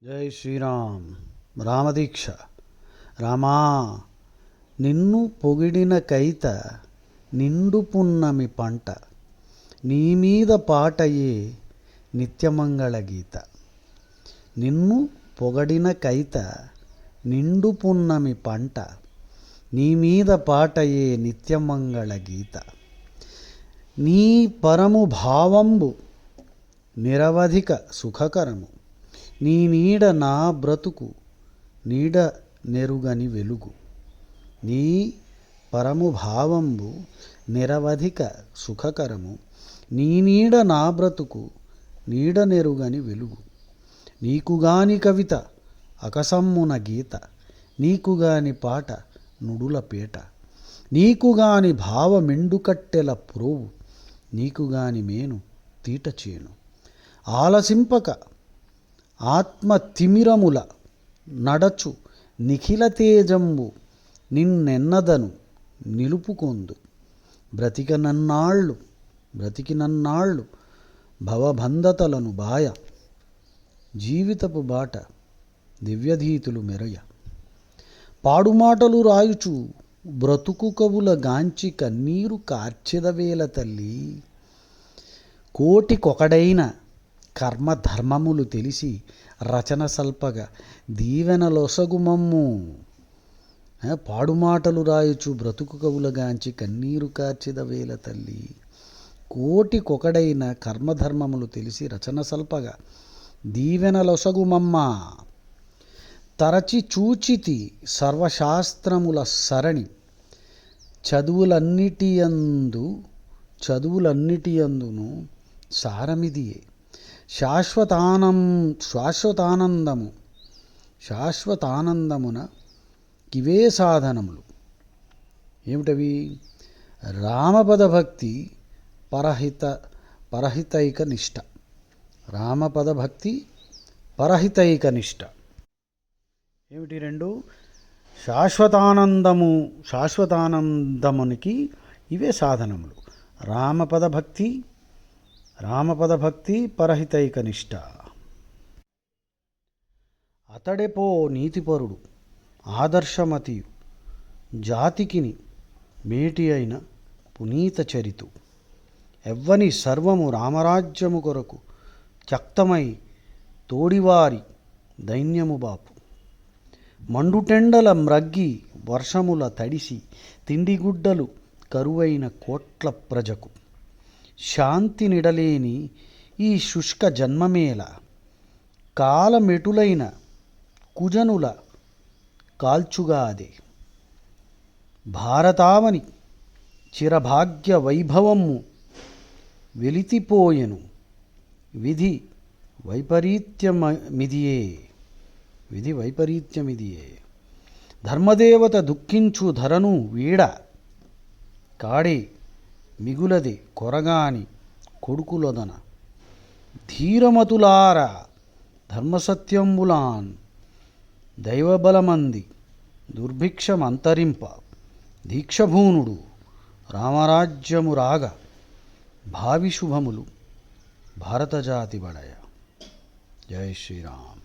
జై శ్రీరామ్. రామదీక్ష. రామా, నిన్ను పొగిడిన కైత నిండు పున్నమి పంట, నీమీద పాటయే నిత్యమంగళ గీత. నిన్ను పొగడిన కైత నిండు పున్నమి పంట, నీమీద పాటయే నిత్యమంగళ గీత. నీ పరము భావంబు నిరవధిక సుఖకరము, నీ నీడ నా బ్రతుకు నీడ నెరుగని వెలుగు. నీ పరము భావంబు నిరవధిక సుఖకరము, నీ నీడ నా బ్రతుకు నీడ నెరుగని వెలుగు. నీకుగాని కవిత అకసమ్మున గీత, నీకుగాని పాట నుడుల పీట. నీకుగాని భావమెండుకట్టెల ప్రోవు, నీకుగాని మేను తీట చేను. ఆలసింపక ఆత్మ తిమిరముల నడచు నిఖిల తేజంబు నిన్నెన్నదను నిలుపుకొందు. బ్రతికినన్నాళ్ళు భవబంధతలను బాయ, జీవితపు బాట దివ్యధీతులు మెరయ. పాడుమాటలు రాయుచు బ్రతుకు కవుల గాంచి కన్నీరు కార్చెదవేల తల్లి. కోటికొకడైన కర్మధర్మములు తెలిసి రచన సల్పగా దీవెనలొసగుమమ్ము. పాడుమాటలు రాయుచు బ్రతుకు కవులగాంచి కన్నీరు కార్చెదవేల తల్లి. కోటికొకడైన కర్మధర్మములు తెలిసి రచన సల్పగా దీవెనలొసగుమమ్మ. తరచి చూచితి సర్వశాస్త్రముల సరణి, చదువులన్నిటియందును సారమిదియే. శాశ్వతానందమున కివే సాధనములు. ఏమిటవి? రామపదభక్తి పరహితైక నిష్ట. రామపదభక్తి పరహితైక నిష్ట ఏమిటి? రెండు. శాశ్వతానందమునికి ఇవే సాధనములు. రామపదభక్తి పరహితైక నిష్ట. అతడెపో నీతిపరుడు ఆదర్శమతియు, జాతికిని మేటి అయిన పునీత చరితు. ఎవ్వని సర్వము రామరాజ్యము కొరకు త్యక్తమై తోడివారి దైన్యము బాపు. మండుటెండల మ్రగ్గి వర్షముల తడిసి తిండిగుడ్డలు కరువైన కోట్ల ప్రజకు. శాంతి నిడలేని ఈ శుష్క జన్మమేల, కాలమెటులైన కుజనుల కాల్చుగా అదే. భారతావని చిరభాగ్య వైభవము వెలితిపోయెను, విధి వైపరీత్యమిదియే. ధర్మదేవత దుఃఖించు ధరను వీడ, కాడే మిగులదే కొరగాని కొడుకులొదన. ధీరమతులార ధర్మసత్యంబులాన్ దైవబలమంది దుర్భిక్షమంతరింప. దీక్షభూనుడు రామరాజ్యము రాగ, భావి శుభములు భారతజాతి బడయ. జై శ్రీరామ్.